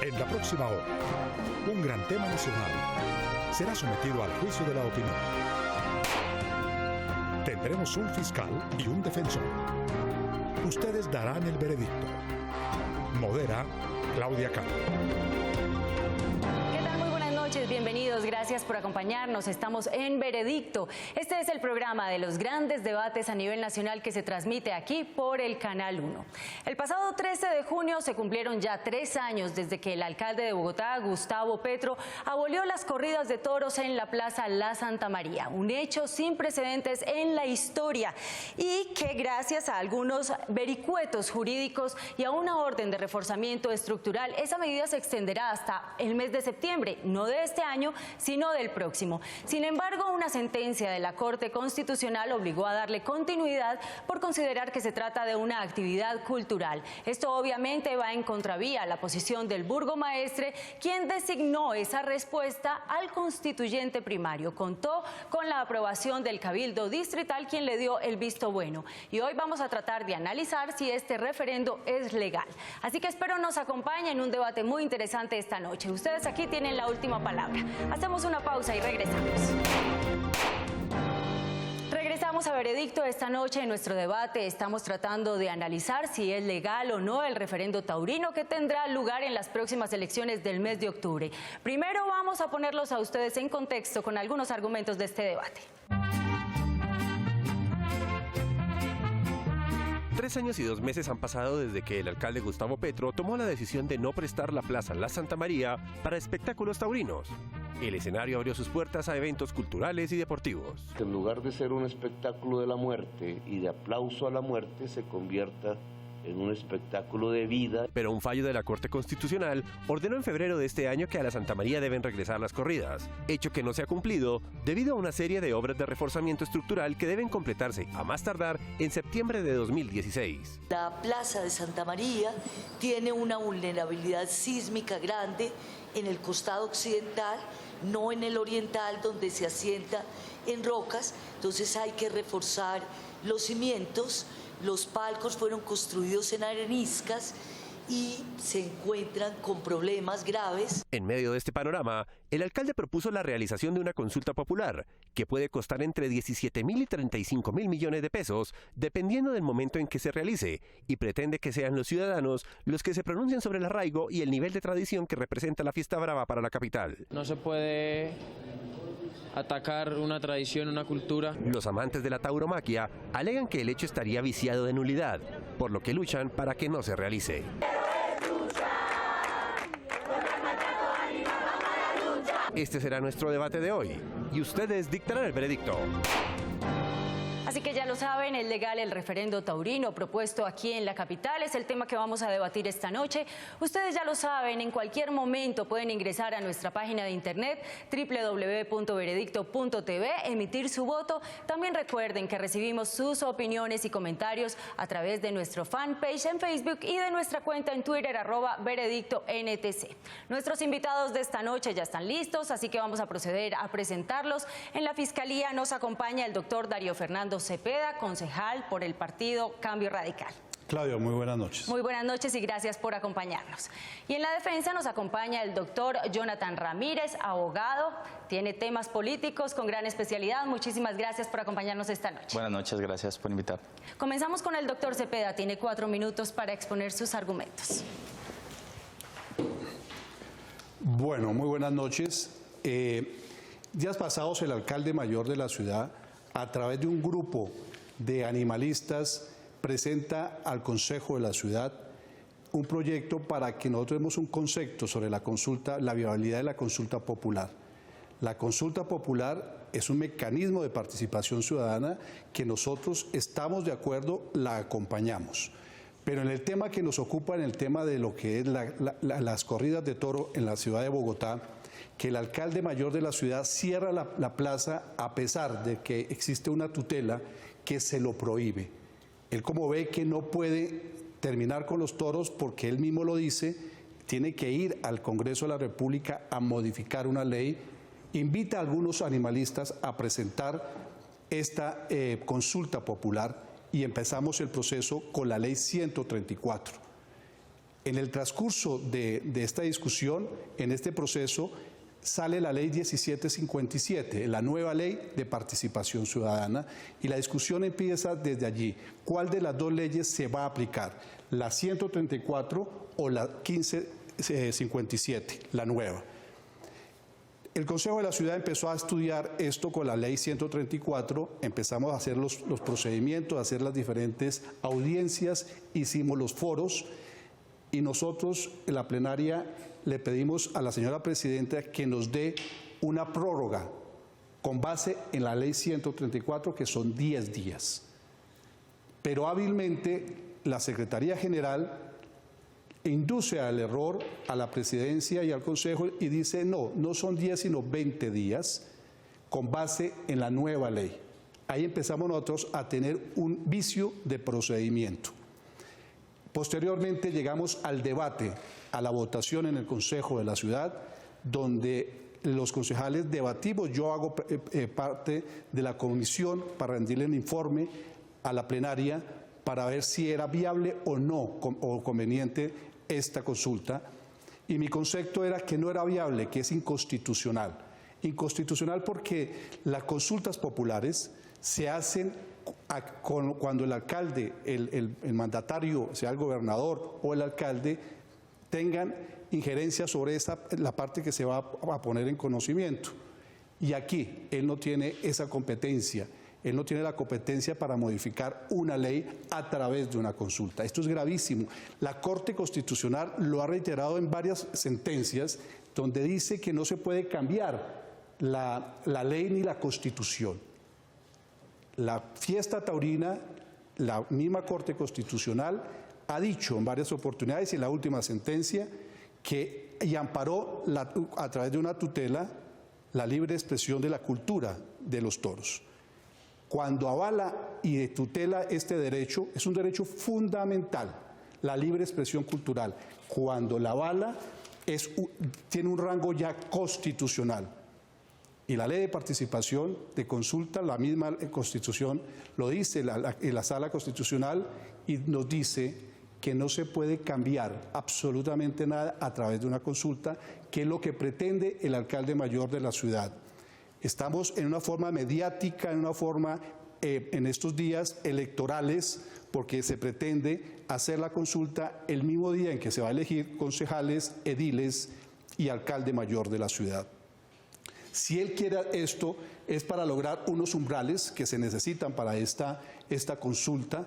En la próxima hora, un gran tema nacional será sometido al juicio de la opinión. Tendremos un fiscal y un defensor. Ustedes darán el veredicto. Modera Claudia Cano. Bienvenidos, gracias por acompañarnos. Estamos en Veredicto. Este es el programa de los grandes debates a nivel nacional que se transmite aquí por el Canal 1. El pasado 13 de junio se cumplieron ya 3 años desde que el alcalde de Bogotá, Gustavo Petro, abolió las corridas de toros en la Plaza La Santa María, un hecho sin precedentes en la historia y que gracias a algunos vericuetos jurídicos y a una orden de reforzamiento estructural, esa medida se extenderá hasta el mes de septiembre, no de este año, sino del próximo. Sin embargo, una sentencia de la Corte Constitucional obligó a darle continuidad por considerar que se trata de una actividad cultural. Esto obviamente va en contravía a la posición del burgomaestre, quien designó esa respuesta al constituyente primario. Contó con la aprobación del Cabildo Distrital, quien le dio el visto bueno. Y hoy vamos a tratar de analizar si este referendo es legal. Así que espero nos acompañen en un debate muy interesante esta noche. Ustedes aquí tienen la última palabra. Hacemos una pausa y regresamos. Regresamos a Veredicto. Esta noche en nuestro debate estamos tratando de analizar si es legal o no el referendo taurino que tendrá lugar en las próximas elecciones del mes de octubre. Primero vamos a ponerlos a ustedes en contexto con algunos argumentos de este debate. 3 años y 2 meses han pasado desde que el alcalde Gustavo Petro tomó la decisión de no prestar la Plaza La Santa María para espectáculos taurinos. El escenario abrió sus puertas a eventos culturales y deportivos. En lugar de ser un espectáculo de la muerte y de aplauso a la muerte, se convierta en un espectáculo de vida. Pero un fallo de la Corte Constitucional ordenó en febrero de este año que a la Santa María deben regresar las corridas, hecho que no se ha cumplido debido a una serie de obras de reforzamiento estructural que deben completarse a más tardar en septiembre de 2016. La Plaza de Santa María tiene una vulnerabilidad sísmica grande en el costado occidental, no en el oriental donde se asienta en rocas, entonces hay que reforzar los cimientos. Los palcos fueron construidos en areniscas y se encuentran con problemas graves. En medio de este panorama, el alcalde propuso la realización de una consulta popular que puede costar entre 17.000 y 35.000 millones de pesos, dependiendo del momento en que se realice, y pretende que sean los ciudadanos los que se pronuncien sobre el arraigo y el nivel de tradición que representa la fiesta brava para la capital. No se puede atacar una tradición, una cultura. Los amantes de la tauromaquia alegan que el hecho estaría viciado de nulidad, por lo que luchan para que no se realice. Este será nuestro debate de hoy y ustedes dictarán el veredicto. Así que ya lo saben, es legal el referendo taurino propuesto aquí en la capital, es el tema que vamos a debatir esta noche. Ustedes ya lo saben, en cualquier momento pueden ingresar a nuestra página de internet www.veredicto.tv, emitir su voto. También recuerden que recibimos sus opiniones y comentarios a través de nuestro fanpage en Facebook y de nuestra cuenta en Twitter @veredictontc. Nuestros invitados de esta noche ya están listos, así que vamos a proceder a presentarlos. En la Fiscalía nos acompaña el doctor Darío Fernando Cepeda, concejal por el partido Cambio Radical. Claudio, muy buenas noches. Muy buenas noches y gracias por acompañarnos. Y en la defensa nos acompaña el doctor Jonathan Ramírez, abogado, tiene temas políticos con gran especialidad. Muchísimas gracias por acompañarnos esta noche. Buenas noches, gracias por invitar. Comenzamos con el doctor Cepeda, tiene 4 minutos para exponer sus argumentos. Bueno, muy buenas noches. Días pasados el alcalde mayor de la ciudad, a través de un grupo de animalistas, presenta al Consejo de la Ciudad un proyecto para que nosotros demos un concepto sobre la consulta, la viabilidad de la consulta popular. La consulta popular es un mecanismo de participación ciudadana que nosotros estamos de acuerdo, la acompañamos. Pero en el tema que nos ocupa, en el tema de lo que es las corridas de toro en la ciudad de Bogotá, que el alcalde mayor de la ciudad cierra la plaza a pesar de que existe una tutela que se lo prohíbe. Él, como ve que no puede terminar con los toros porque él mismo lo dice, tiene que ir al Congreso de la República a modificar una ley, invita a algunos animalistas a presentar esta consulta popular y empezamos el proceso con la ley 134. En el transcurso de esta discusión, en este proceso, sale la ley 1757, la nueva ley de participación ciudadana, y la discusión empieza desde allí. ¿Cuál de las dos leyes se va a aplicar? ¿La 134 o la 1557, la nueva? El Consejo de la Ciudad empezó a estudiar esto con la ley 134, empezamos a hacer los procedimientos, a hacer las diferentes audiencias, hicimos los foros, y nosotros en la plenaria le pedimos a la señora presidenta que nos dé una prórroga con base en la ley 134, que son 10 días. Pero hábilmente la Secretaría General induce al error a la presidencia y al Consejo y dice no son 10 sino 20 días con base en la nueva ley. Ahí empezamos nosotros a tener un vicio de procedimiento. Posteriormente llegamos al debate, a la votación en el Consejo de la Ciudad, donde los concejales debatimos. Yo hago parte de la comisión para rendirle el informe a la plenaria para ver si era viable o no o conveniente esta consulta, y mi concepto era que no era viable, que es inconstitucional. Inconstitucional porque las consultas populares se hacen cuando el alcalde, el mandatario, sea el gobernador o el alcalde, tengan injerencia sobre la parte que se va a poner en conocimiento. Y aquí él no tiene esa competencia, él no tiene la competencia para modificar una ley a través de una consulta. Esto es gravísimo. La Corte Constitucional lo ha reiterado en varias sentencias donde dice que no se puede cambiar la ley ni la Constitución. La fiesta taurina, la misma Corte Constitucional ha dicho en varias oportunidades y en la última sentencia que y amparó a través de una tutela la libre expresión de la cultura de los toros. Cuando avala y tutela este derecho, es un derecho fundamental, la libre expresión cultural. Cuando la avala, tiene un rango ya constitucional. Y la ley de participación, de consulta, la misma Constitución lo dice en la Sala Constitucional y nos dice que no se puede cambiar absolutamente nada a través de una consulta, que es lo que pretende el alcalde mayor de la ciudad. Estamos en una forma mediática, en una forma en estos días electorales, porque se pretende hacer la consulta el mismo día en que se va a elegir concejales, ediles y alcalde mayor de la ciudad. Si él quiere esto, es para lograr unos umbrales que se necesitan para esta consulta,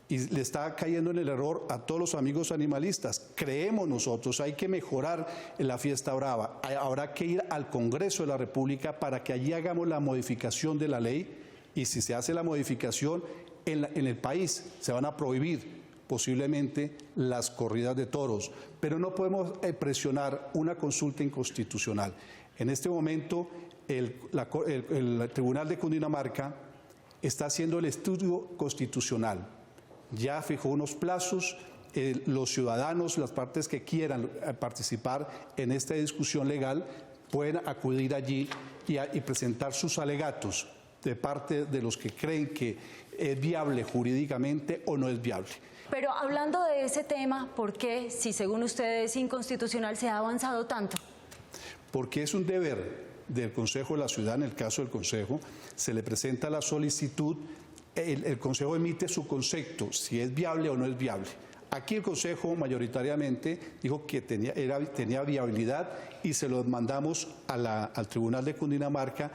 y le está cayendo en el error a todos los amigos animalistas. Creemos nosotros, hay que mejorar la fiesta brava, habrá que ir al Congreso de la República para que allí hagamos la modificación de la ley, y si se hace la modificación en el país se van a prohibir posiblemente las corridas de toros, pero no podemos presionar una consulta inconstitucional. En este momento el Tribunal de Cundinamarca está haciendo el estudio constitucional. Ya fijó unos plazos, los ciudadanos, las partes que quieran participar en esta discusión legal pueden acudir allí y presentar sus alegatos de parte de los que creen que es viable jurídicamente o no es viable. Pero hablando de ese tema, ¿por qué, si según ustedes es inconstitucional, se ha avanzado tanto? Porque es un deber del Consejo de la Ciudad, en el caso del Consejo, se le presenta la solicitud, el Consejo emite su concepto, si es viable o no es viable. Aquí el Consejo mayoritariamente dijo que tenía viabilidad y se lo mandamos al Tribunal de Cundinamarca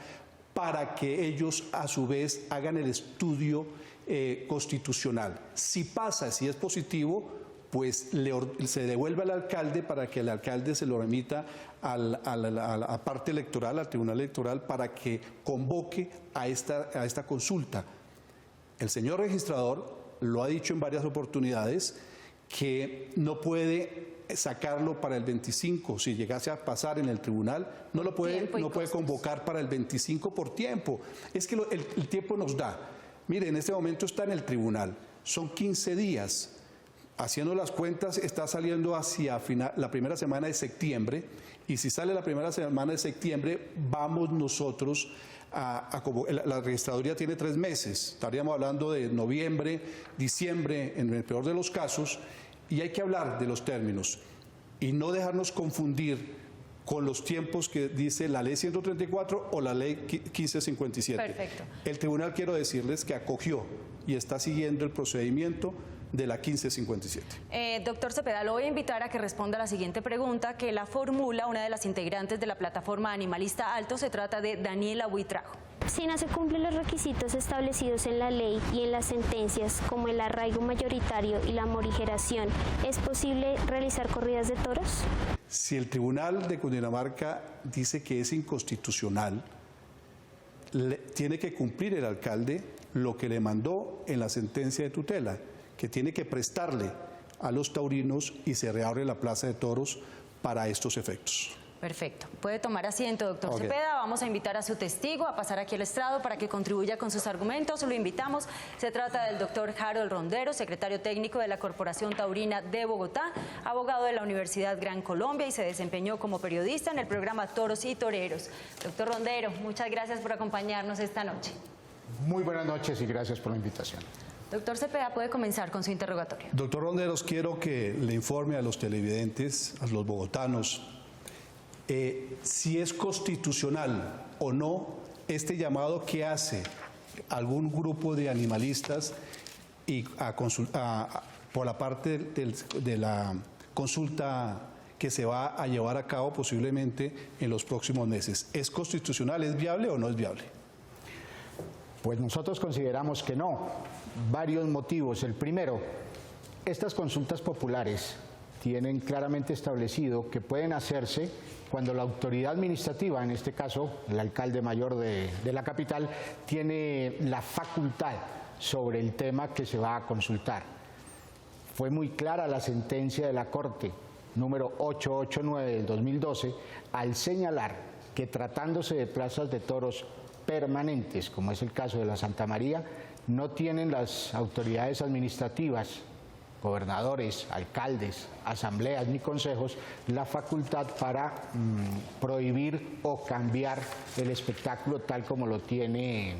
para que ellos a su vez hagan el estudio constitucional. Si pasa, si es positivo, pues se devuelve al alcalde para que el alcalde se lo remita a la parte electoral, al Tribunal Electoral, para que convoque a esta consulta. El señor registrador lo ha dicho en varias oportunidades que no puede sacarlo para el 25, si llegase a pasar en el tribunal, no puede convocar para el 25 por tiempo. Es que el tiempo nos da. Mire, en este momento está en el tribunal, son 15 días. Haciendo las cuentas, está saliendo hacia la primera semana de septiembre, y si sale la primera semana de septiembre, vamos nosotros la registraduría tiene 3 meses, estaríamos hablando de noviembre, diciembre, en el peor de los casos, Y hay que hablar de los términos y no dejarnos confundir con los tiempos que dice la ley 134 o la ley 1557. Perfecto. El tribunal, quiero decirles, que acogió y está siguiendo el procedimiento de la 1557. Doctor Cepeda, lo voy a invitar a que responda a la siguiente pregunta, que la formula una de las integrantes de la plataforma animalista Alto. Se trata de Daniela Buitrago. Si no se cumplen los requisitos establecidos en la ley y en las sentencias, como el arraigo mayoritario y la morigeración, ¿es posible realizar corridas de toros? Si el Tribunal de Cundinamarca dice que es inconstitucional, tiene que cumplir el alcalde lo que le mandó en la sentencia de tutela, que tiene que prestarle a los taurinos y se reabre la plaza de toros para estos efectos. Perfecto. Puede tomar asiento, doctor Okay. Cepeda. Vamos a invitar a su testigo a pasar aquí al estrado para que contribuya con sus argumentos. Lo invitamos. Se trata del doctor Harold Rondero, secretario técnico de la Corporación Taurina de Bogotá, abogado de la Universidad Gran Colombia y se desempeñó como periodista en el programa Toros y Toreros. Doctor Rondero, muchas gracias por acompañarnos esta noche. Muy buenas noches y gracias por la invitación. Doctor Cepeda, puede comenzar con su interrogatorio. Doctor Ronderos, quiero que le informe a los televidentes, a los bogotanos, si es constitucional o no este llamado que hace algún grupo de animalistas y por la parte de la consulta que se va a llevar a cabo posiblemente en los próximos meses. ¿Es constitucional, es viable o no es viable? Pues nosotros consideramos que no. Varios motivos. El primero, estas consultas populares tienen claramente establecido que pueden hacerse cuando la autoridad administrativa, en este caso el alcalde mayor de la capital, tiene la facultad sobre el tema que se va a consultar. Fue muy clara la sentencia de la Corte número 889 del 2012 al señalar que tratándose de plazas de toros permanentes, como es el caso de la Santa María, no tienen las autoridades administrativas, gobernadores, alcaldes, asambleas ni consejos, la facultad para prohibir o cambiar el espectáculo tal como lo tiene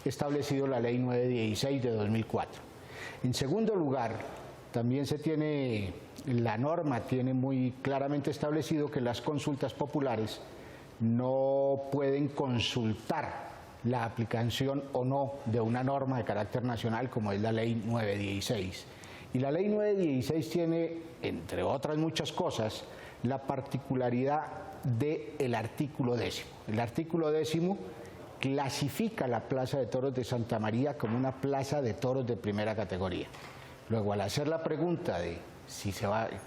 establecido la Ley 916 de 2004. En segundo lugar, también la norma tiene muy claramente establecido que las consultas populares no pueden consultar la aplicación o no de una norma de carácter nacional como es la Ley 916. Y la Ley 916 tiene, entre otras muchas cosas, la particularidad del artículo 10. El artículo 10 clasifica la Plaza de Toros de Santa María como una plaza de toros de primera categoría. Luego, al hacer la pregunta de si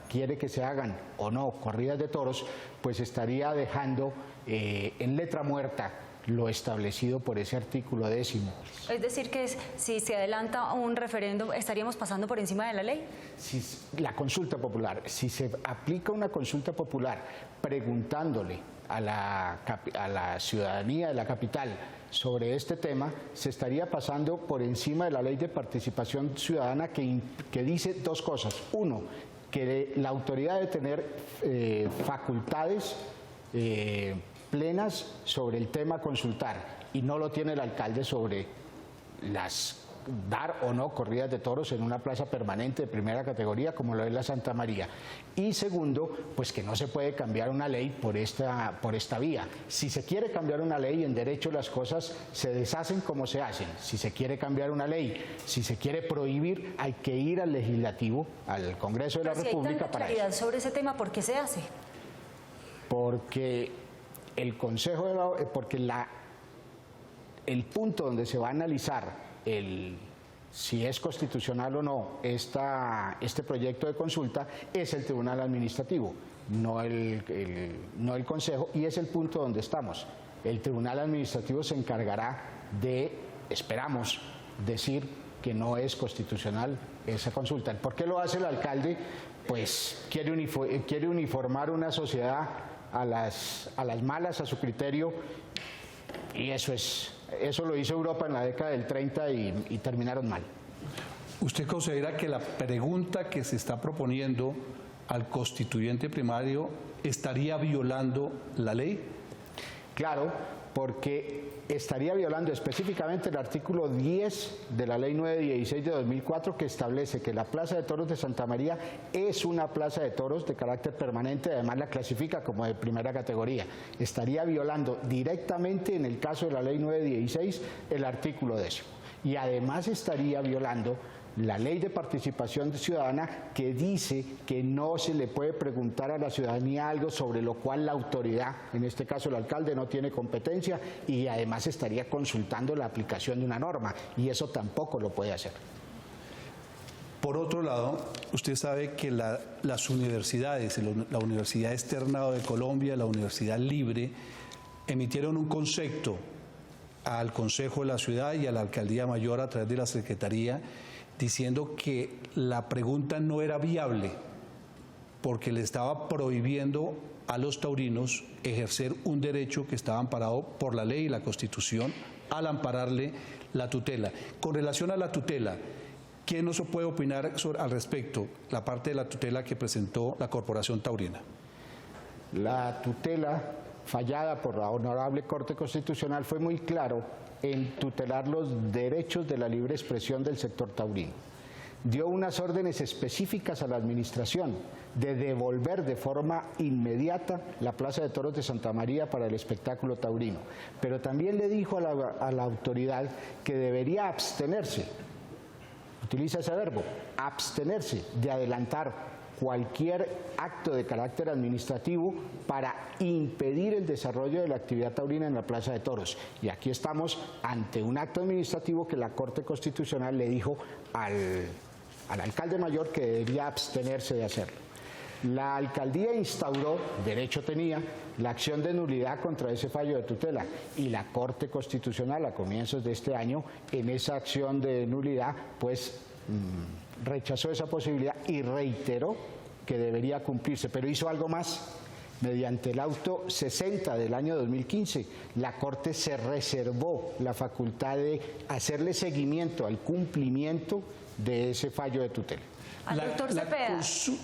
quiere que se hagan o no corridas de toros, pues estaría dejando en letra muerta lo establecido por ese artículo 10. Es decir, que si se adelanta un referéndum, ¿estaríamos pasando por encima de la ley? Si la consulta popular, si se aplica una consulta popular preguntándole a la ciudadanía de la capital sobre este tema, se estaría pasando por encima de la ley de participación ciudadana que dice dos cosas. Uno, que la autoridad debe tener facultades plenas sobre el tema a consultar y no lo tiene el alcalde sobre dar o no corridas de toros en una plaza permanente de primera categoría como lo es la Santa María. Y segundo, pues que no se puede cambiar una ley por esta vía. Si se quiere cambiar una ley, en derecho las cosas se deshacen como se hacen. Si se quiere cambiar una ley, si se quiere prohibir, hay que ir al legislativo, al Congreso de la República para eso. Si hay tanta claridad sobre ese tema, ¿por qué se hace? Porque el el punto donde se va a analizar si es constitucional o no este proyecto de consulta es el Tribunal Administrativo, no el Consejo, y es el punto donde estamos. El Tribunal Administrativo se encargará de, esperamos, decir que no es constitucional esa consulta. ¿Por qué lo hace el alcalde? Pues quiere uniformar una sociedad a las malas, a su criterio, y eso lo hizo Europa en la década del 30 y terminaron mal. ¿Usted considera que la pregunta que se está proponiendo al constituyente primario estaría violando la ley? Claro, porque estaría violando específicamente el artículo 10 de la Ley 916 de 2004, que establece que la Plaza de Toros de Santa María es una plaza de toros de carácter permanente, además la clasifica como de primera categoría. Estaría violando directamente, en el caso de la Ley 916, el artículo 10. Y además estaría violando la Ley de Participación Ciudadana, que dice que no se le puede preguntar a la ciudadanía algo sobre lo cual la autoridad, en este caso el alcalde, no tiene competencia, y además estaría consultando la aplicación de una norma, y eso tampoco lo puede hacer. Por otro lado, usted sabe que las universidades, la Universidad Externado de Colombia, la Universidad Libre, emitieron un concepto al Consejo de la Ciudad y a la Alcaldía Mayor a través de la Secretaría, diciendo que la pregunta no era viable porque le estaba prohibiendo a los taurinos ejercer un derecho que estaba amparado por la ley y la Constitución al ampararle la tutela. Con relación a la tutela, ¿quién nos puede opinar al respecto? La parte de la tutela que presentó la Corporación Taurina. La tutela fallada por la Honorable Corte Constitucional fue muy claro en tutelar los derechos de la libre expresión del sector taurino. Dio unas órdenes específicas a la administración de devolver de forma inmediata la Plaza de Toros de Santa María para el espectáculo taurino, pero también le dijo a la autoridad que debería abstenerse, utiliza ese verbo, abstenerse de adelantar cualquier acto de carácter administrativo para impedir el desarrollo de la actividad taurina en la Plaza de Toros. Y aquí estamos ante un acto administrativo que la Corte Constitucional le dijo al alcalde mayor que debería abstenerse de hacerlo. La alcaldía instauró, derecho tenía, la acción de nulidad contra ese fallo de tutela, y la Corte Constitucional a comienzos de este año, en esa acción de nulidad, pues rechazó esa posibilidad y reiteró que debería cumplirse, pero hizo algo más. Mediante el auto 60 del año 2015, la Corte se reservó la facultad de hacerle seguimiento al cumplimiento de ese fallo de tutela. Al doctor Cepeda,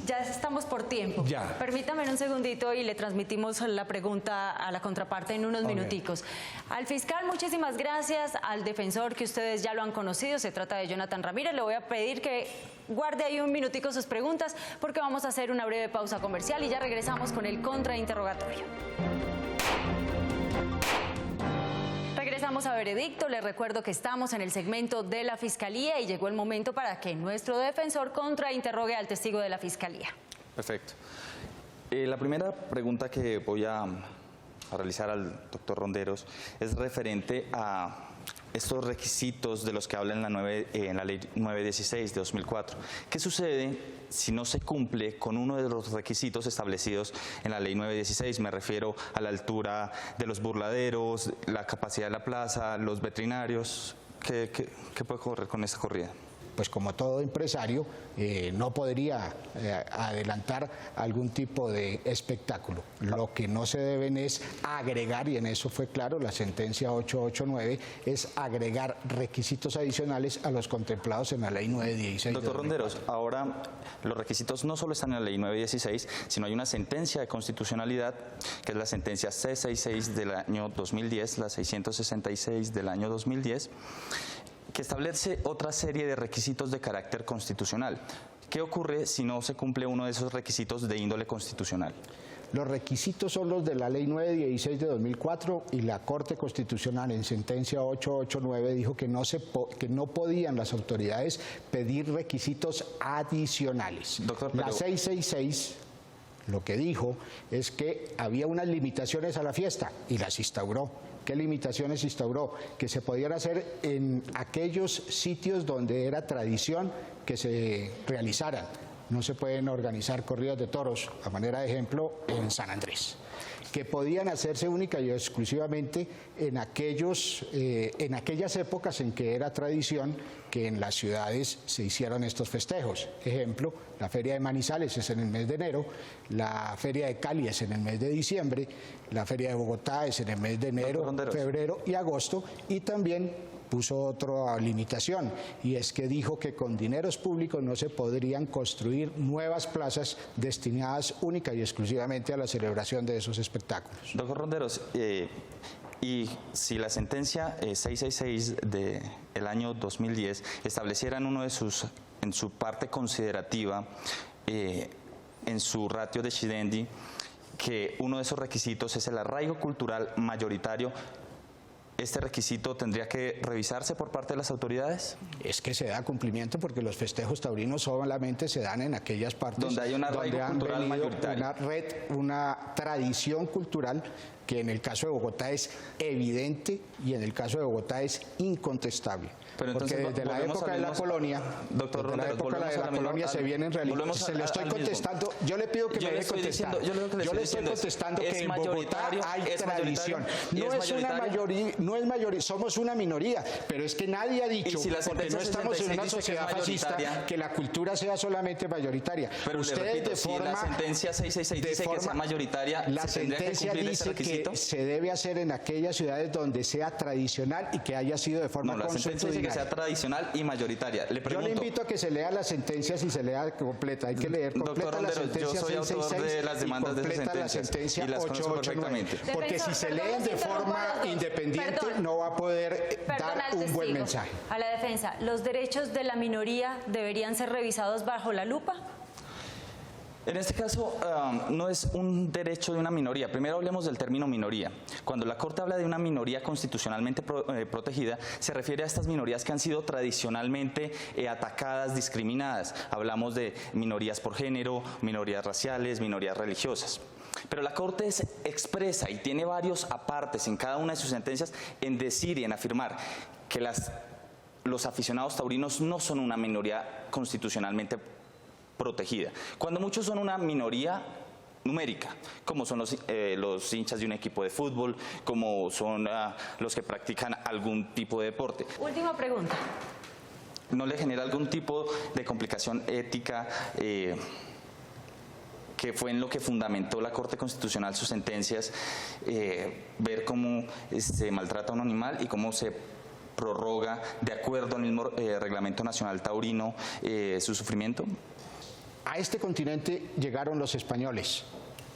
ya estamos por tiempo. Ya. Permítame un segundito y le transmitimos la pregunta a la contraparte en unos minuticos. Al fiscal, muchísimas gracias. Al defensor, que ustedes ya lo han conocido, se trata de Jonathan Ramírez, le voy a pedir que guarde ahí un minutico sus preguntas porque vamos a hacer una breve pausa comercial y ya regresamos con el contrainterrogatorio. Regresamos a Veredicto. Les recuerdo que estamos en el segmento de la Fiscalía y llegó el momento para que nuestro defensor contrainterrogue al testigo de la Fiscalía. Perfecto. La primera pregunta que voy a realizar al doctor Ronderos es referente a estos requisitos de los que habla en la Ley 916 de 2004. ¿Qué sucede si no se cumple con uno de los requisitos establecidos en la Ley 916? Me refiero a la altura de los burladeros, la capacidad de la plaza, los veterinarios. ¿Qué puede ocurrir con esta corrida? Pues como todo empresario, no podría adelantar algún tipo de espectáculo. Lo que no se deben es agregar, y en eso fue claro la sentencia 889, es agregar requisitos adicionales a los contemplados en la Ley 916. Doctor Ronderos, ahora los requisitos no solo están en la Ley 916, sino hay una sentencia de constitucionalidad, que es la sentencia C66 del año 2010, la 666 del año 2010, que establece otra serie de requisitos de carácter constitucional. ¿Qué ocurre si no se cumple uno de esos requisitos de índole constitucional? Los requisitos son los de la Ley 916 de 2004 y la Corte Constitucional en sentencia 889 dijo que no podían las autoridades pedir requisitos adicionales. Doctor, la 666 lo que dijo es que había unas limitaciones a la fiesta y las instauró. ¿Qué limitaciones instauró? Que se podían hacer en aquellos sitios donde era tradición que se realizaran. No se pueden organizar corridas de toros, a manera de ejemplo, en San Andrés. Que podían hacerse única y exclusivamente en aquellas épocas en que era tradición que en las ciudades se hicieran estos festejos. Ejemplo, la Feria de Manizales es en el mes de enero, la Feria de Cali es en el mes de diciembre, la Feria de Bogotá es en el mes de enero, febrero y agosto, y también puso otra limitación, y es que dijo que con dineros públicos no se podrían construir nuevas plazas destinadas única y exclusivamente a la celebración de esos espectáculos. Doctor Ronderos, y si la sentencia 666 del año 2010 estableciera en su parte considerativa, en su ratio decidendi, que uno de esos requisitos es el arraigo cultural mayoritario, ¿este requisito tendría que revisarse por parte de las autoridades? Es que se da cumplimiento, porque los festejos taurinos solamente se dan en aquellas partes donde hay un arraigo cultural mayoritario, una tradición cultural que en el caso de Bogotá es evidente y en el caso de Bogotá es incontestable. Pero entonces, porque desde la época de la colonia, doctor desde la época de la colonia se vienen realizando. Se le estoy contestando. Yo le pido que me deje contestar. Yo le estoy contestando que en Bogotá hay tradición. No es una mayoría, no es mayoría, somos una minoría, pero es que nadie ha dicho, porque no estamos en una sociedad fascista, que la cultura sea solamente mayoritaria. Pero ustedes de forma, si la sentencia 666 dice que sea mayoritaria, la sentencia dice que se debe hacer en aquellas ciudades donde sea tradicional y que haya sido de forma consuetudinaria. Que sea tradicional y mayoritaria. Le pregunto, yo le invito a que se lea la sentencia, si se lea completa. Hay que leer completa la sentencia 666 de las demandas y completa la sentencia 889. Porque si se leen de forma independiente no va a poder dar un buen mensaje. A la defensa, ¿los derechos de la minoría deberían ser revisados bajo la lupa? En este caso, no es un derecho de una minoría. Primero hablemos del término minoría. Cuando la Corte habla de una minoría constitucionalmente protegida, se refiere a estas minorías que han sido tradicionalmente atacadas, discriminadas. Hablamos de minorías por género, minorías raciales, minorías religiosas. Pero la Corte es expresa y tiene varios apartes en cada una de sus sentencias en decir y en afirmar que los aficionados taurinos no son una minoría constitucionalmente protegida, cuando muchos son una minoría numérica, como son los hinchas de un equipo de fútbol, como son los que practican algún tipo de deporte. Última pregunta. ¿No le genera algún tipo de complicación ética que fue en lo que fundamentó la Corte Constitucional sus sentencias, ver cómo se maltrata a un animal y cómo se prorroga, de acuerdo al mismo Reglamento Nacional Taurino, su sufrimiento? A este continente llegaron los españoles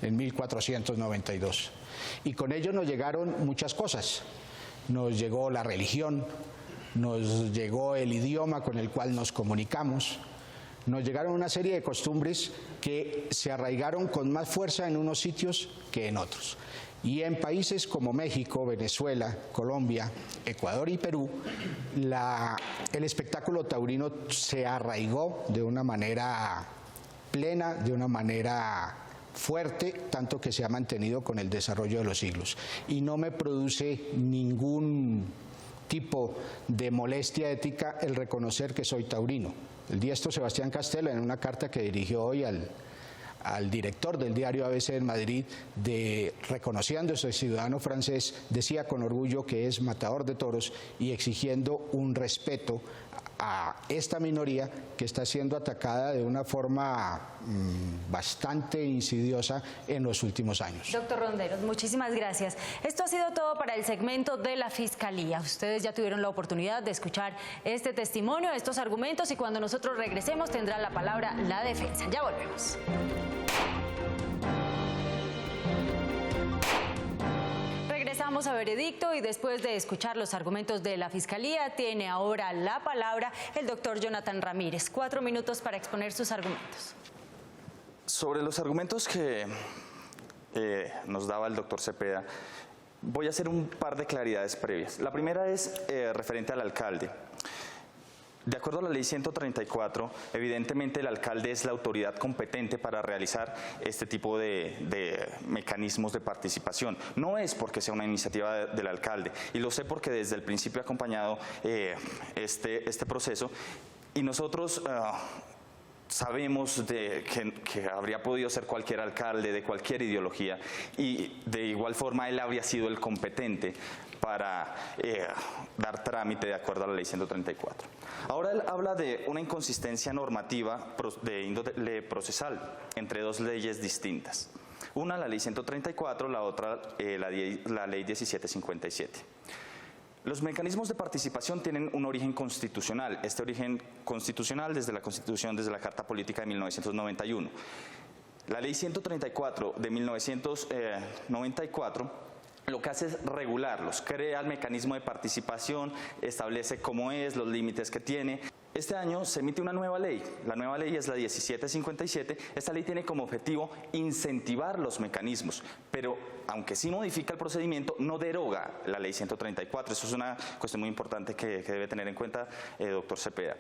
en 1492 y con ellos nos llegaron muchas cosas. Nos llegó la religión, nos llegó el idioma con el cual nos comunicamos, nos llegaron una serie de costumbres que se arraigaron con más fuerza en unos sitios que en otros. Y en países como México, Venezuela, Colombia, Ecuador y Perú, el espectáculo taurino se arraigó de una manera plena, de una manera fuerte, tanto que se ha mantenido con el desarrollo de los siglos. Y no me produce ningún tipo de molestia ética el reconocer que soy taurino. El diestro Sebastián Castella, en una carta que dirigió hoy al director del diario ABC en Madrid, reconociéndose ciudadano francés, decía con orgullo que es matador de toros y exigiendo un respeto a esta minoría que está siendo atacada de una forma bastante insidiosa en los últimos años. Doctor Ronderos, muchísimas gracias. Esto ha sido todo para el segmento de la Fiscalía. Ustedes ya tuvieron la oportunidad de escuchar este testimonio, estos argumentos, y cuando nosotros regresemos tendrá la palabra la defensa. Ya volvemos. Regresamos a Veredicto y después de escuchar los argumentos de la Fiscalía, tiene ahora la palabra el doctor Jonathan Ramírez. 4 minutos para exponer sus argumentos. Sobre los argumentos que nos daba el doctor Cepeda, voy a hacer un par de claridades previas. La primera es referente al alcalde. De acuerdo a la ley 134, evidentemente el alcalde es la autoridad competente para realizar este tipo de mecanismos de participación. No es porque sea una iniciativa del alcalde, y lo sé porque desde el principio he acompañado este proceso, y nosotros sabemos que habría podido ser cualquier alcalde de cualquier ideología, y de igual forma él habría sido el competente para dar trámite de acuerdo a la ley 134. Ahora él habla de una inconsistencia normativa de índole procesal entre dos leyes distintas. Una, la ley 134, la otra, la ley 1757. Los mecanismos de participación tienen un origen constitucional. Este origen constitucional desde la Constitución, desde la Carta Política de 1991. La Ley 134 de 1994 lo que hace es regularlos, crea el mecanismo de participación, establece cómo es, los límites que tiene. Este año se emite una nueva ley, la nueva ley es la 1757, esta ley tiene como objetivo incentivar los mecanismos, pero aunque sí modifica el procedimiento, no deroga la ley 134, eso es una cuestión muy importante que debe tener en cuenta doctor Cepeda.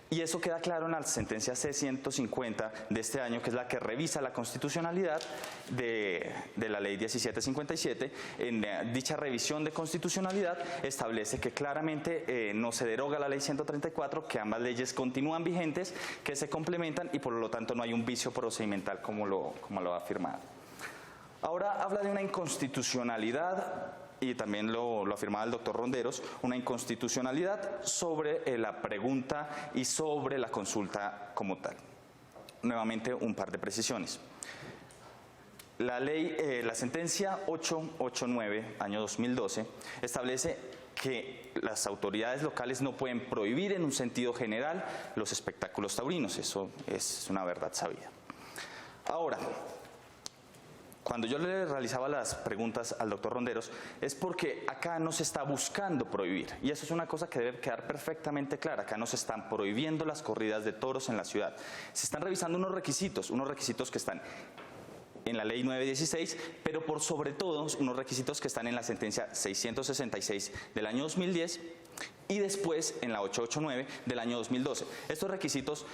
Y eso queda claro en la sentencia C-150 de este año, que es la que revisa la constitucionalidad de la ley 1757. En dicha revisión de constitucionalidad establece que claramente no se deroga la ley 134, que ambas leyes continúan vigentes, que se complementan y por lo tanto no hay un vicio procedimental como lo ha afirmado. Ahora habla de una inconstitucionalidad, y también lo afirmaba el doctor Ronderos, una inconstitucionalidad sobre la pregunta y sobre la consulta como tal. Nuevamente un par de precisiones. La sentencia 889, año 2012, establece que las autoridades locales no pueden prohibir en un sentido general los espectáculos taurinos, eso es una verdad sabida. Ahora, cuando yo le realizaba las preguntas al doctor Ronderos, es porque acá no se está buscando prohibir, y eso es una cosa que debe quedar perfectamente clara. Acá no se están prohibiendo las corridas de toros en la ciudad, se están revisando unos requisitos que están en la ley 916, pero por sobre todo unos requisitos que están en la sentencia 666 del año 2010 y después en la 889 del año 2012. Estos requisitos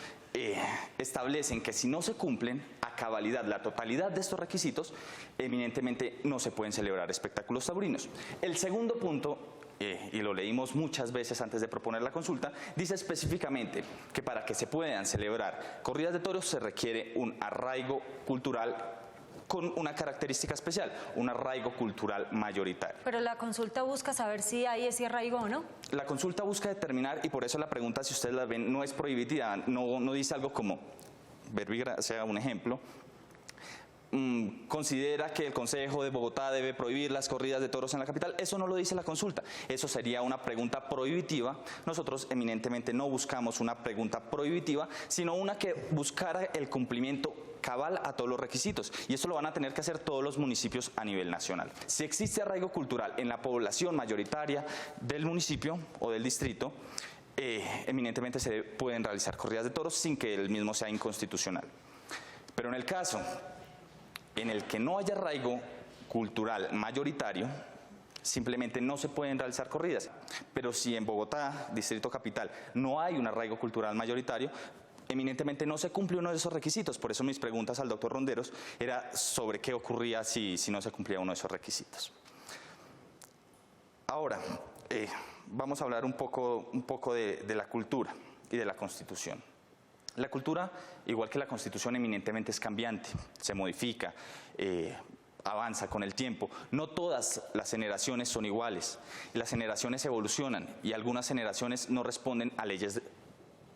establecen que si no se cumplen a cabalidad la totalidad de estos requisitos, eminentemente no se pueden celebrar espectáculos taurinos. El segundo punto, y lo leímos muchas veces antes de proponer la consulta, dice específicamente que para que se puedan celebrar corridas de toros se requiere un arraigo cultural con una característica especial, un arraigo cultural mayoritario. Pero la consulta busca saber si hay ese arraigo o no. La consulta busca determinar, y por eso la pregunta, si ustedes la ven, no es prohibitiva, no dice algo como, sea un ejemplo, considera que el Consejo de Bogotá debe prohibir las corridas de toros en la capital. Eso no lo dice la consulta, eso sería una pregunta prohibitiva. Nosotros eminentemente no buscamos una pregunta prohibitiva, sino una que buscara el cumplimiento cabal a todos los requisitos, y eso lo van a tener que hacer todos los municipios a nivel nacional. Si existe arraigo cultural en la población mayoritaria del municipio o del distrito, eminentemente se pueden realizar corridas de toros sin que el mismo sea inconstitucional. Pero en el caso en el que no haya arraigo cultural mayoritario, simplemente no se pueden realizar corridas. Pero si en Bogotá, Distrito Capital, no hay un arraigo cultural mayoritario, eminentemente no se cumple uno de esos requisitos. Por eso mis preguntas al doctor Ronderos era sobre qué ocurría si no se cumplía uno de esos requisitos. Ahora, vamos a hablar un poco de la cultura y de la Constitución. La cultura, igual que la Constitución, eminentemente es cambiante, se modifica, avanza con el tiempo. No todas las generaciones son iguales, las generaciones evolucionan y algunas generaciones no responden a leyes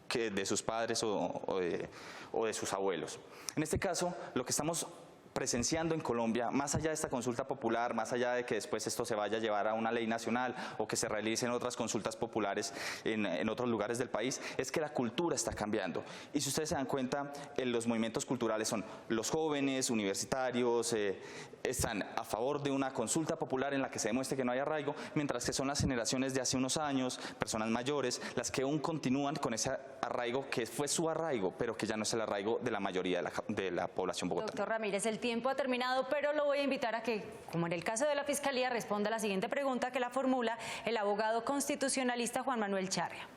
de sus padres o de sus abuelos. En este caso, lo que estamos presenciando en Colombia, más allá de esta consulta popular, más allá de que después esto se vaya a llevar a una ley nacional o que se realicen otras consultas populares en otros lugares del país, es que la cultura está cambiando. Y si ustedes se dan cuenta, los movimientos culturales son los jóvenes, universitarios, están a favor de una consulta popular en la que se demuestre que no hay arraigo, mientras que son las generaciones de hace unos años, personas mayores, las que aún continúan con ese arraigo que fue su arraigo, pero que ya no es el arraigo de la mayoría de la población bogotana. Doctor Ramírez, el tiempo ha terminado, pero lo voy a invitar a que, como en el caso de la Fiscalía, responda a la siguiente pregunta que la formula el abogado constitucionalista Juan Manuel Charria.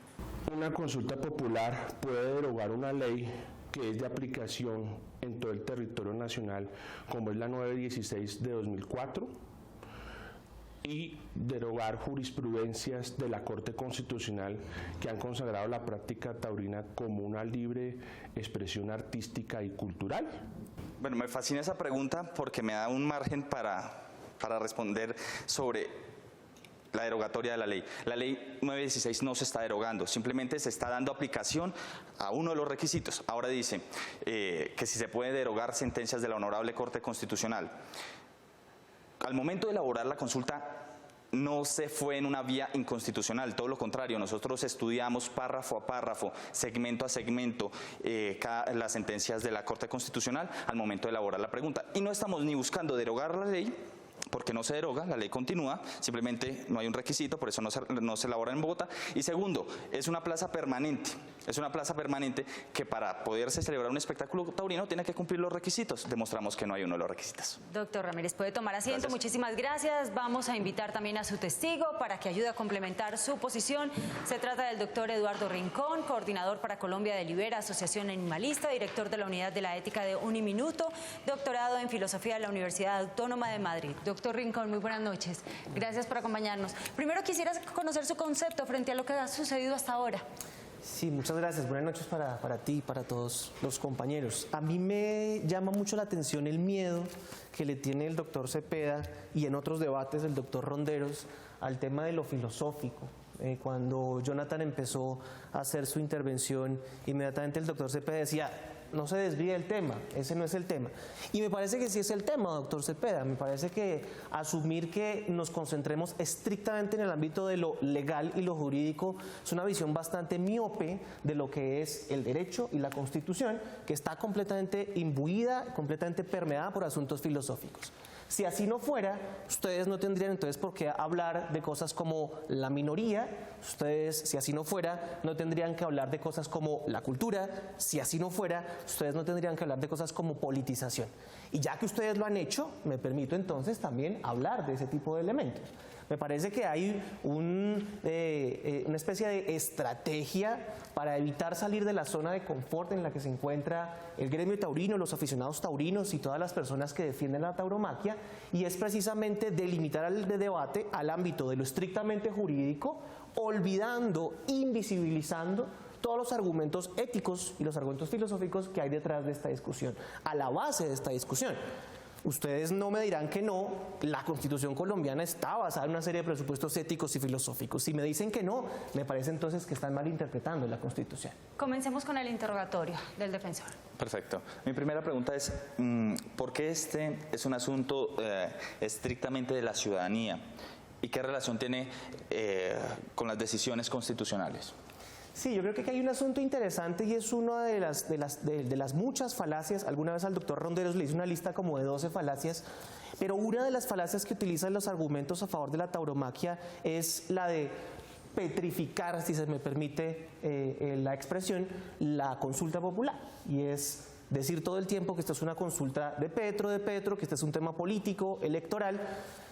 Una consulta popular puede derogar una ley que es de aplicación en todo el territorio nacional, como es la 916 de 2004, y derogar jurisprudencias de la Corte Constitucional que han consagrado la práctica taurina como una libre expresión artística y cultural. Bueno, me fascina esa pregunta porque me da un margen para responder sobre la derogatoria de la ley. La ley 916 no se está derogando, simplemente se está dando aplicación a uno de los requisitos. Ahora dice que si se puede derogar sentencias de la Honorable Corte Constitucional. Al momento de elaborar la consulta, no se fue en una vía inconstitucional, todo lo contrario, nosotros estudiamos párrafo a párrafo, segmento a segmento, las sentencias de la Corte Constitucional al momento de elaborar la pregunta. Y no estamos ni buscando derogar la ley, porque no se deroga, la ley continúa, simplemente no hay un requisito, por eso no se elabora en Bogotá. Y segundo, es una plaza permanente que para poderse celebrar un espectáculo taurino tiene que cumplir los requisitos. Demostramos que no hay uno de los requisitos. Doctor Ramírez, puede tomar asiento. Gracias. Muchísimas gracias. Vamos a invitar también a su testigo para que ayude a complementar su posición. Se trata del doctor Eduardo Rincón, coordinador para Colombia de Libera, Asociación Animalista, director de la Unidad de la Ética de Uniminuto, doctorado en Filosofía de la Universidad Autónoma de Madrid. Doctor Rincón, muy buenas noches. Gracias por acompañarnos. Primero quisiera conocer su concepto frente a lo que ha sucedido hasta ahora. Sí, muchas gracias. Buenas noches para ti y para todos los compañeros. A mí me llama mucho la atención el miedo que le tiene el doctor Cepeda y en otros debates el doctor Ronderos al tema de lo filosófico. Cuando Jonathan empezó a hacer su intervención, inmediatamente el doctor Cepeda decía: no se desvíe del tema, ese no es el tema. Y me parece que sí es el tema, doctor Cepeda. Me parece que asumir que nos concentremos estrictamente en el ámbito de lo legal y lo jurídico es una visión bastante miope de lo que es el derecho y la Constitución, que está completamente imbuida, completamente permeada por asuntos filosóficos. Si así no fuera, ustedes no tendrían entonces por qué hablar de cosas como la minoría, ustedes, si así no fuera, no tendrían que hablar de cosas como la cultura, si así no fuera, ustedes no tendrían que hablar de cosas como politización. Y ya que ustedes lo han hecho, me permito entonces también hablar de ese tipo de elementos. Me parece que hay una especie de estrategia para evitar salir de la zona de confort en la que se encuentra el gremio taurino, los aficionados taurinos y todas las personas que defienden la tauromaquia, y es precisamente delimitar el debate al ámbito de lo estrictamente jurídico, olvidando, invisibilizando todos los argumentos éticos y los argumentos filosóficos que hay detrás de esta discusión, a la base de esta discusión. Ustedes no me dirán que no, la Constitución colombiana está basada en una serie de presupuestos éticos y filosóficos. Si me dicen que no, me parece entonces que están malinterpretando la Constitución. Comencemos con el interrogatorio del defensor. Perfecto. Mi primera pregunta es, ¿por qué este es un asunto estrictamente de la ciudadanía? ¿Y qué relación tiene con las decisiones constitucionales? Sí, yo creo que hay un asunto interesante y es una de las muchas falacias. Alguna vez al doctor Ronderos le hice una lista como de 12 falacias, pero una de las falacias que utilizan los argumentos a favor de la tauromaquia es la de petrificar, si se me permite la expresión, la consulta popular. Y es decir todo el tiempo que esto es una consulta de Petro, que este es un tema político, electoral.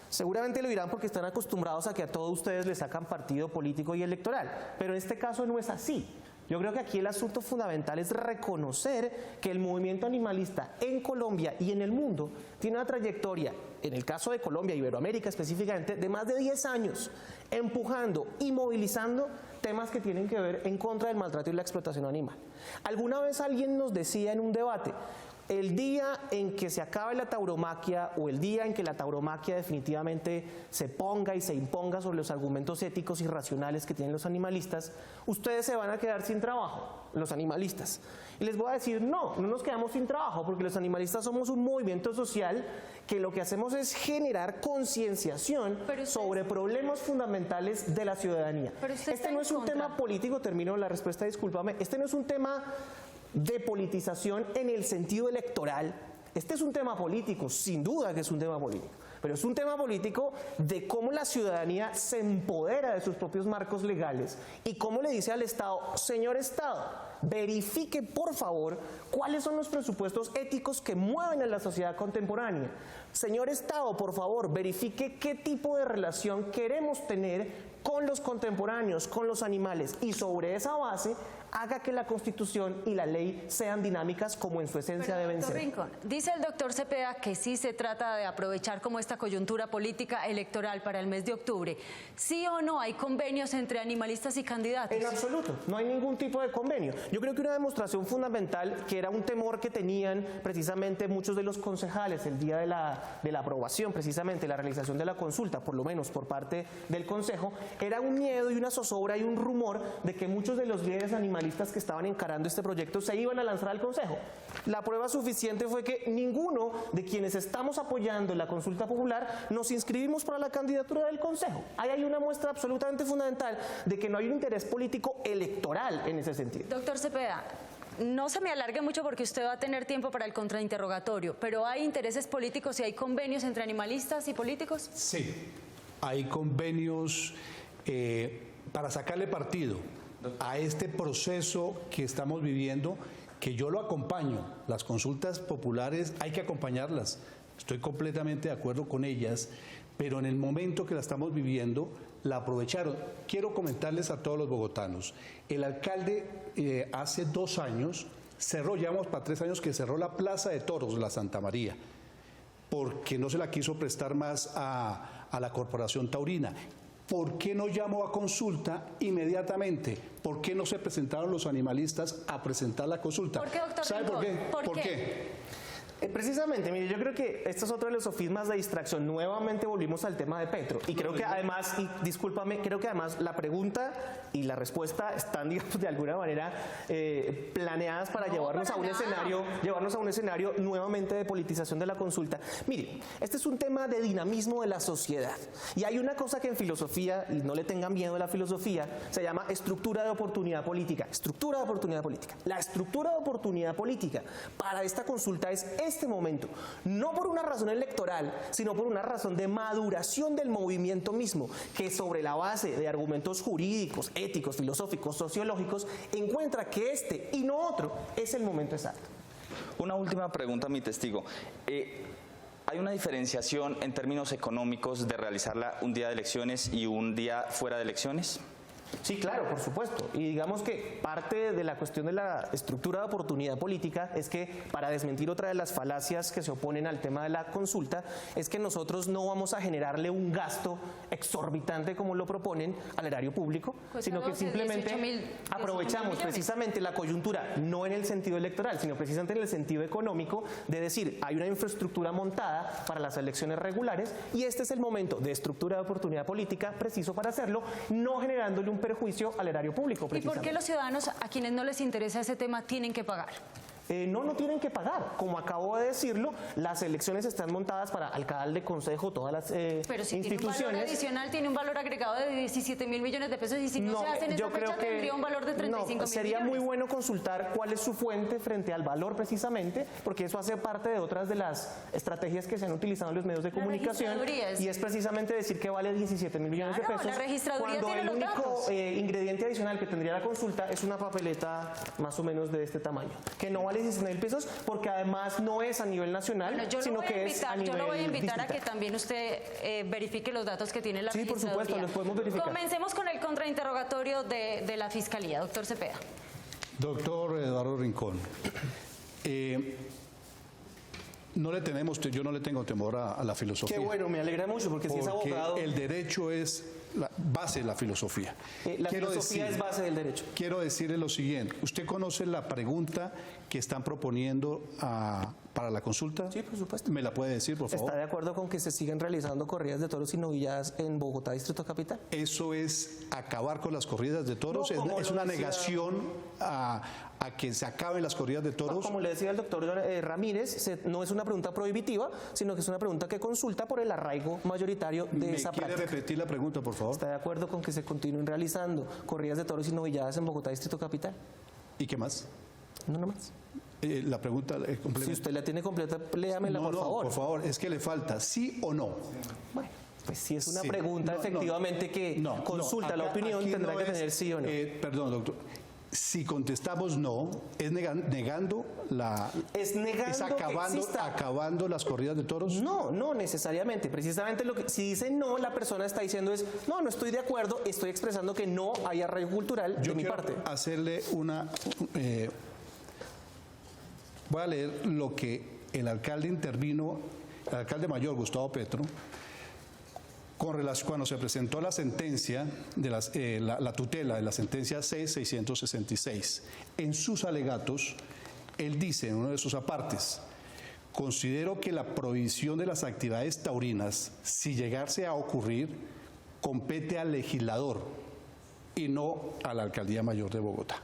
Seguramente lo dirán porque están acostumbrados a que a todos ustedes les sacan partido político y electoral, pero en este caso no es así. Yo creo que aquí el asunto fundamental es reconocer que el movimiento animalista en Colombia y en el mundo tiene una trayectoria, en el caso de Colombia, Iberoamérica específicamente, de más de 10 años, empujando y movilizando temas que tienen que ver en contra del maltrato y la explotación animal. Alguna vez alguien nos decía en un debate: el día en que se acabe la tauromaquia o el día en que la tauromaquia definitivamente se ponga y se imponga sobre los argumentos éticos y racionales que tienen los animalistas, ustedes se van a quedar sin trabajo, los animalistas. Y les voy a decir, no nos quedamos sin trabajo, porque los animalistas somos un movimiento social que lo que hacemos es generar concienciación sobre problemas fundamentales de la ciudadanía. Este no es un tema político, termino la respuesta, discúlpame, este no es un tema de politización en el sentido electoral. Este es un tema político, sin duda que es un tema político, pero es un tema político de cómo la ciudadanía se empodera de sus propios marcos legales y cómo le dice al Estado: señor Estado, verifique por favor cuáles son los presupuestos éticos que mueven a la sociedad contemporánea. Señor Estado, por favor, verifique qué tipo de relación queremos tener con los contemporáneos, con los animales, y sobre esa base haga que la Constitución y la ley sean dinámicas como en su esencia deben ser. Rincón, dice el doctor Cepeda que sí se trata de aprovechar como esta coyuntura política electoral para el mes de octubre. ¿Sí o no hay convenios entre animalistas y candidatos? En absoluto, no hay ningún tipo de convenio. yo creo que una demostración fundamental, que era un temor que tenían precisamente muchos de los concejales el día de la aprobación, precisamente la realización de la consulta, por lo menos por parte del Consejo, era un miedo y una zozobra y un rumor de que muchos de los líderes animalistas que estaban encarando este proyecto se iban a lanzar al Consejo. La prueba suficiente fue que ninguno de quienes estamos apoyando la consulta popular nos inscribimos para la candidatura del Consejo. Ahí hay una muestra absolutamente fundamental de que no hay un interés político electoral en ese sentido. Doctor Cepeda, no se me alargue mucho porque usted va a tener tiempo para el contrainterrogatorio, pero ¿hay intereses políticos y hay convenios entre animalistas y políticos? Sí, hay convenios para sacarle partido a este proceso que estamos viviendo, que yo lo acompaño. Las consultas populares hay que acompañarlas, estoy completamente de acuerdo con ellas, pero en el momento que la estamos viviendo, la aprovecharon. Quiero comentarles a todos los bogotanos, el alcalde hace 2 años cerró, llevamos para 3 años que cerró la Plaza de Toros, la Santa María, porque no se la quiso prestar más a la Corporación Taurina. ¿Por qué no llamó a consulta inmediatamente? ¿Por qué no se presentaron los animalistas a presentar la consulta? ¿Por qué, doctor? ¿Sabe por qué? ¿Por qué? Precisamente, mire, yo creo que esto es otro de los sofismas de distracción. Nuevamente volvimos al tema de Petro. Y creo que además, y discúlpame, creo que además la pregunta y la respuesta están, digamos, de alguna manera planeadas para llevarnos a un escenario nuevamente de politización de la consulta. Mire, este es un tema de dinamismo de la sociedad. Y hay una cosa que en filosofía, y no le tengan miedo a la filosofía, se llama estructura de oportunidad política. Estructura de oportunidad política. La estructura de oportunidad política para esta consulta es este momento, no por una razón electoral, sino por una razón de maduración del movimiento mismo, que sobre la base de argumentos jurídicos, éticos, filosóficos, sociológicos, encuentra que este y no otro es el momento exacto. Una última pregunta, mi testigo. ¿Hay una diferenciación en términos económicos de realizarla un día de elecciones y un día fuera de elecciones? Sí, claro, por supuesto. Y digamos que parte de la cuestión de la estructura de oportunidad política es que, para desmentir otra de las falacias que se oponen al tema de la consulta, es que nosotros no vamos a generarle un gasto exorbitante como lo proponen al erario público, sino que simplemente aprovechamos precisamente la coyuntura, no en el sentido electoral, sino precisamente en el sentido económico, de decir, hay una infraestructura montada para las elecciones regulares y este es el momento de estructura de oportunidad política preciso para hacerlo, no generándole un perjuicio al erario público. ¿Y por qué los ciudadanos a quienes no les interesa ese tema tienen que pagar? No tienen que pagar. Como acabo de decirlo, las elecciones están montadas para alcalde, consejo, todas las Pero si instituciones. Tiene un valor adicional, tiene un valor agregado de 17.000 millones de pesos y si no se hace en esa fecha tendría un valor de 35.000 millones. Sería muy bueno consultar cuál es su fuente frente al valor precisamente, porque eso hace parte de otras de las estrategias que se han utilizado en los medios de comunicación y es precisamente decir que vale 17.000 millones de pesos. La registraduría cuando tiene el los único datos. ingrediente adicional que tendría la consulta es una papeleta más o menos de este tamaño, que no vale 16.000 pesos porque además no es a nivel nacional, sino que es a nivel Yo lo voy a invitar distrital. a que también usted verifique los datos que tiene la registraduría. Sí, por supuesto, los podemos verificar. Comencemos con el contrainterrogatorio de la Fiscalía. Doctor Cepeda. Doctor Eduardo Rincón, yo no le tengo temor a la filosofía. Qué bueno, me alegra mucho porque si es abogado. El derecho es la base de la filosofía. La filosofía es base del derecho. Quiero decirle lo siguiente. ¿Usted conoce la pregunta que están proponiendo para la consulta? Sí, por supuesto. ¿Me la puede decir, por favor? ¿Está de acuerdo con que se siguen realizando corridas de toros y novilladas en Bogotá, Distrito Capital? ¿Eso es acabar con las corridas de toros? No, ¿Es una negación a que se acaben las corridas de toros? No, como le decía el doctor Ramírez, no es una pregunta prohibitiva, sino que es una pregunta que consulta por el arraigo mayoritario de esa práctica. ¿Me quiere repetir la pregunta, por favor? ¿Está de acuerdo con que se continúen realizando corridas de toros y novilladas en Bogotá, Distrito Capital? ¿Y qué más? No más. La pregunta es completa. Si usted la tiene completa, léamela, por favor. Por favor, es que le falta ¿sí o no? Bueno, pues si es una pregunta efectivamente que consulta la opinión, tendrá que tener sí o no. Perdón, doctor. Si contestamos no, es negando acabando las corridas de toros. No necesariamente. Precisamente si dice no, la persona está diciendo es no estoy de acuerdo, estoy expresando que no hay arraigo cultural de mi parte. Hacerle voy a leer lo que el alcalde mayor, Gustavo Petro, cuando se presentó la sentencia, de la tutela de la sentencia C666, en sus alegatos, él dice en uno de sus apartes: considero que la prohibición de las actividades taurinas, si llegase a ocurrir, compete al legislador y no a la Alcaldía Mayor de Bogotá.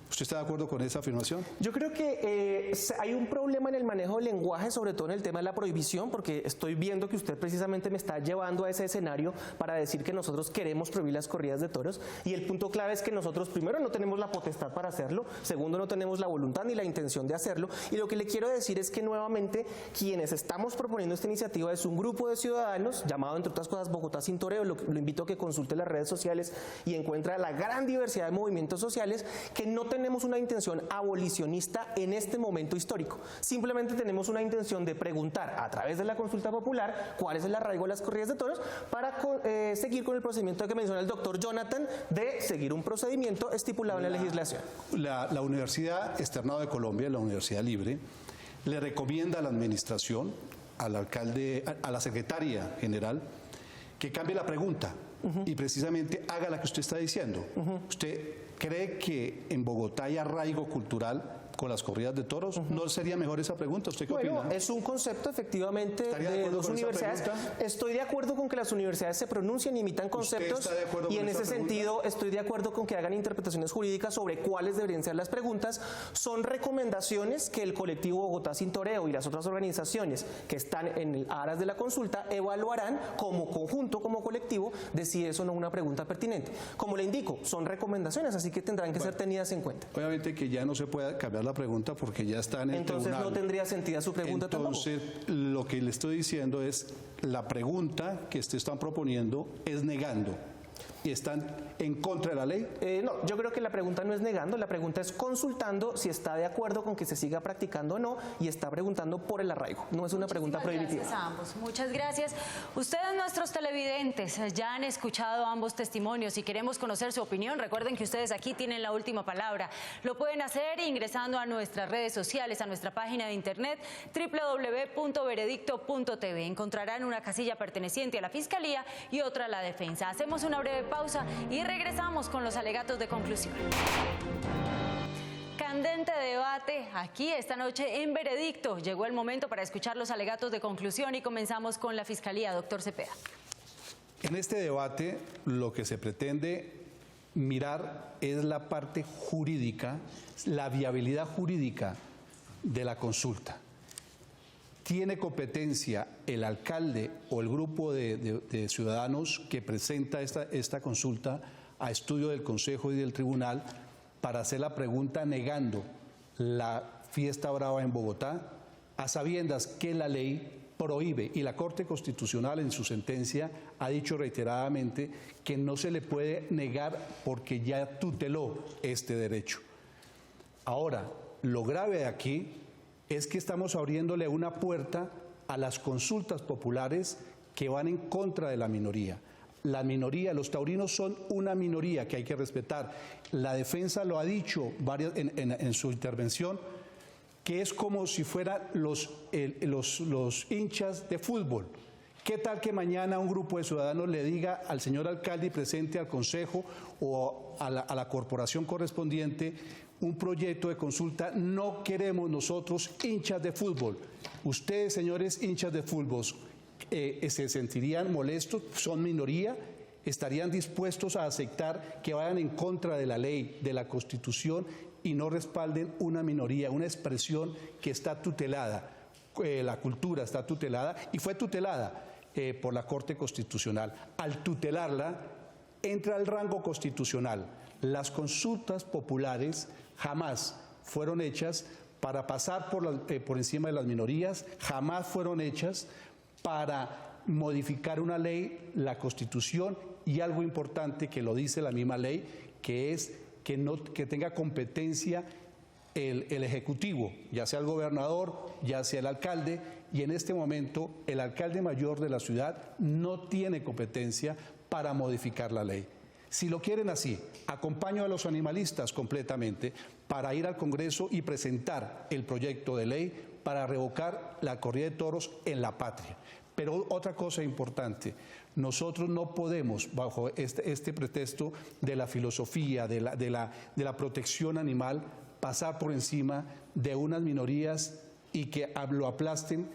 ¿Usted está de acuerdo con esa afirmación? Yo creo que hay un problema en el manejo del lenguaje, sobre todo en el tema de la prohibición, porque estoy viendo que usted precisamente me está llevando a ese escenario para decir que nosotros queremos prohibir las corridas de toros, y el punto clave es que nosotros, primero, no tenemos la potestad para hacerlo, segundo, no tenemos la voluntad ni la intención de hacerlo, y lo que le quiero decir es que nuevamente quienes estamos proponiendo esta iniciativa es un grupo de ciudadanos llamado, entre otras cosas, Bogotá Sin Toreo. Lo invito a que consulte las redes sociales y encuentra la gran diversidad de movimientos sociales, que no tenemos una intención abolicionista en este momento histórico. Simplemente tenemos una intención de preguntar a través de la consulta popular cuál es el arraigo de las corridas de toros para seguir con el procedimiento que menciona el doctor Jonathan, de seguir un procedimiento estipulado en la legislación. La Universidad Externado de Colombia, la Universidad Libre, le recomienda a la administración, al alcalde, a la secretaria general, que cambie la pregunta y precisamente haga la que usted está diciendo. ¿Usted cree que en Bogotá hay arraigo cultural con las corridas de toros? ¿No sería mejor esa pregunta? ¿Usted qué opina? Es un concepto efectivamente de dos universidades. Estoy de acuerdo con que las universidades se pronuncien y emitan conceptos, y en ese sentido estoy de acuerdo con que hagan interpretaciones jurídicas sobre cuáles deberían ser las preguntas. Son recomendaciones que el colectivo Bogotá Sin Toreo y las otras organizaciones que están en aras de la consulta evaluarán como conjunto, como colectivo, de si eso no es una pregunta pertinente. Como le indico, son recomendaciones, así que tendrán que ser tenidas en cuenta. Obviamente que ya no se puede cambiar la pregunta porque ya está en el tribunal. Entonces no tendría sentido su pregunta tampoco. Entonces, lo que le estoy diciendo es, la pregunta que están proponiendo es negando. ¿Y están en contra de la ley? No, yo creo que la pregunta no es negando, la pregunta es consultando si está de acuerdo con que se siga practicando o no, y está preguntando por el arraigo. No es una pregunta prohibitiva. Gracias a ambos. Muchas gracias. Ustedes, nuestros televidentes, ya han escuchado ambos testimonios y queremos conocer su opinión. Recuerden que ustedes aquí tienen la última palabra. Lo pueden hacer ingresando a nuestras redes sociales, a nuestra página de internet www.veredicto.tv. Encontrarán una casilla perteneciente a la Fiscalía y otra a la Defensa. Hacemos una breve pausa y regresamos con los alegatos de conclusión. Candente debate aquí esta noche en Veredicto. Llegó el momento para escuchar los alegatos de conclusión y comenzamos con la Fiscalía. Doctor Cepeda. En este debate lo que se pretende mirar es la parte jurídica, la viabilidad jurídica de la consulta. ¿Tiene competencia el alcalde o el grupo de ciudadanos que presenta esta consulta a estudio del Consejo y del Tribunal para hacer la pregunta negando la fiesta brava en Bogotá, a sabiendas que la ley prohíbe, y la Corte Constitucional en su sentencia ha dicho reiteradamente que no se le puede negar porque ya tuteló este derecho? Ahora, lo grave de aquí es que estamos abriéndole una puerta a las consultas populares que van en contra de la minoría. La minoría, los taurinos son una minoría que hay que respetar. La defensa lo ha dicho en su intervención, que es como si fueran los hinchas de fútbol. ¿Qué tal que mañana un grupo de ciudadanos le diga al señor alcalde y presente al consejo o a la corporación correspondiente un proyecto de consulta? No queremos nosotros hinchas de fútbol. Ustedes, señores hinchas de fútbol, se sentirían molestos, son minoría, estarían dispuestos a aceptar que vayan en contra de la ley, de la Constitución, y no respalden una minoría, una expresión que está tutelada. La cultura está tutelada y fue tutelada por la Corte Constitucional. Al tutelarla, entra al rango constitucional. Las consultas populares jamás fueron hechas para pasar por encima de las minorías, jamás fueron hechas para modificar una ley, la Constitución, y algo importante que lo dice la misma ley, que es que tenga competencia el Ejecutivo, ya sea el gobernador, ya sea el alcalde, y en este momento el alcalde mayor de la ciudad no tiene competencia para modificar la ley. Si lo quieren así, acompaño a los animalistas completamente para ir al Congreso y presentar el proyecto de ley para revocar la corrida de toros en la patria. Pero otra cosa importante, nosotros no podemos, bajo este pretexto de la filosofía, de la protección animal, pasar por encima de unas minorías y que lo aplasten,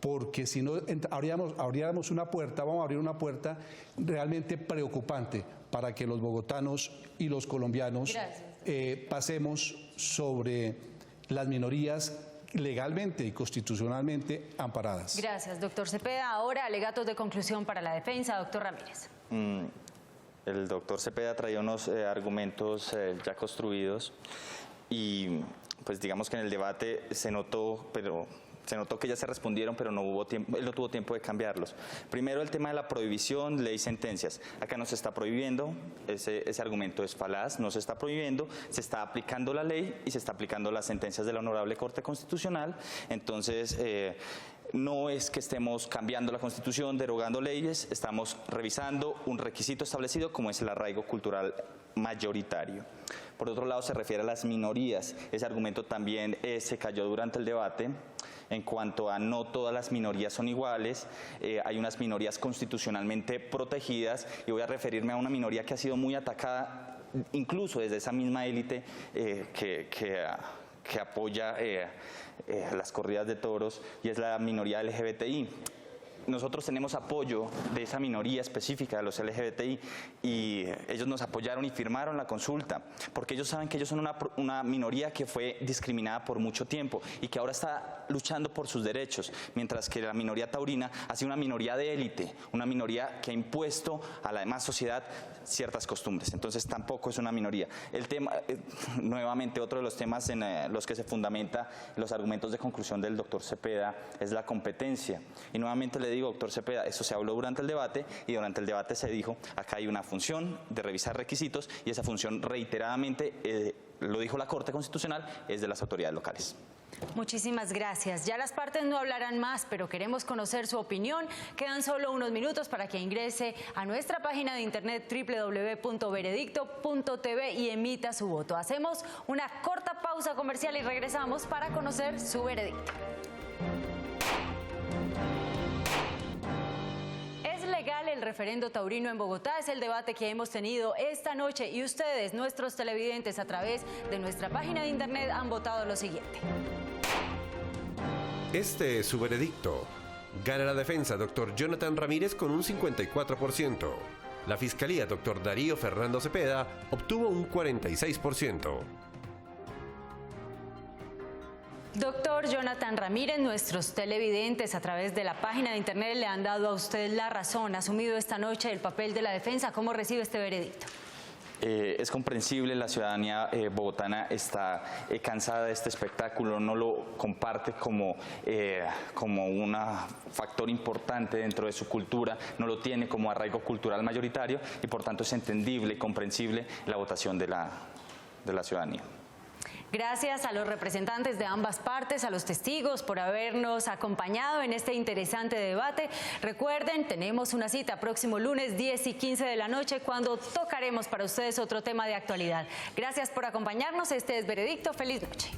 porque si no abriéramos una puerta, vamos a abrir una puerta realmente preocupante para que los bogotanos y los colombianos pasemos sobre las minorías legalmente y constitucionalmente amparadas. Gracias, doctor Cepeda. Ahora, alegatos de conclusión para la defensa, doctor Ramírez. El doctor Cepeda traía unos argumentos ya construidos y pues digamos que en el debate se notó que ya se respondieron, pero no hubo tiempo, él no tuvo tiempo de cambiarlos. Primero, el tema de la prohibición, ley, sentencias. Acá no se está prohibiendo, ese argumento es falaz, no se está prohibiendo, se está aplicando la ley y se está aplicando las sentencias de la Honorable Corte Constitucional. Entonces, no es que estemos cambiando la Constitución, derogando leyes, estamos revisando un requisito establecido como es el arraigo cultural mayoritario. Por otro lado, se refiere a las minorías. Ese argumento también se cayó durante el debate. En cuanto a no todas las minorías son iguales, hay unas minorías constitucionalmente protegidas y voy a referirme a una minoría que ha sido muy atacada, incluso desde esa misma élite que apoya las corridas de toros, y es la minoría LGBTI. Nosotros tenemos apoyo de esa minoría específica de los LGBTI y ellos nos apoyaron y firmaron la consulta porque ellos saben que ellos son una minoría que fue discriminada por mucho tiempo y que ahora está luchando por sus derechos, mientras que la minoría taurina ha sido una minoría de élite, una minoría que ha impuesto a la demás sociedad ciertas costumbres, entonces tampoco es una minoría. El tema, nuevamente otro de los temas en los que se fundamenta los argumentos de conclusión del doctor Cepeda es la competencia, y nuevamente le digo, doctor Cepeda, eso se habló durante el debate y durante el debate se dijo, acá hay una función de revisar requisitos y esa función reiteradamente, lo dijo la Corte Constitucional, es de las autoridades locales. Muchísimas gracias. Ya las partes no hablarán más, pero queremos conocer su opinión. Quedan solo unos minutos para que ingrese a nuestra página de internet www.veredicto.tv y emita su voto. Hacemos una corta pausa comercial y regresamos para conocer su veredicto. ¿Legal el referendo taurino en Bogotá? Es el debate que hemos tenido esta noche y ustedes, nuestros televidentes, a través de nuestra página de internet han votado lo siguiente. Este es su veredicto. Gana la defensa, doctor Jonathan Ramírez, con un 54%. La fiscalía, doctor Darío Fernando Cepeda, obtuvo un 46%. Doctor Jonathan Ramírez, nuestros televidentes a través de la página de internet le han dado a usted la razón, ha asumido esta noche el papel de la defensa. ¿Cómo recibe este veredicto? Es comprensible, la ciudadanía bogotana está cansada de este espectáculo, no lo comparte como un factor importante dentro de su cultura, no lo tiene como arraigo cultural mayoritario y por tanto es entendible y comprensible la votación de la ciudadanía. Gracias a los representantes de ambas partes, a los testigos por habernos acompañado en este interesante debate. Recuerden, tenemos una cita próximo lunes 10 y 15 de la noche cuando tocaremos para ustedes otro tema de actualidad. Gracias por acompañarnos. Este es Veredicto. Feliz noche.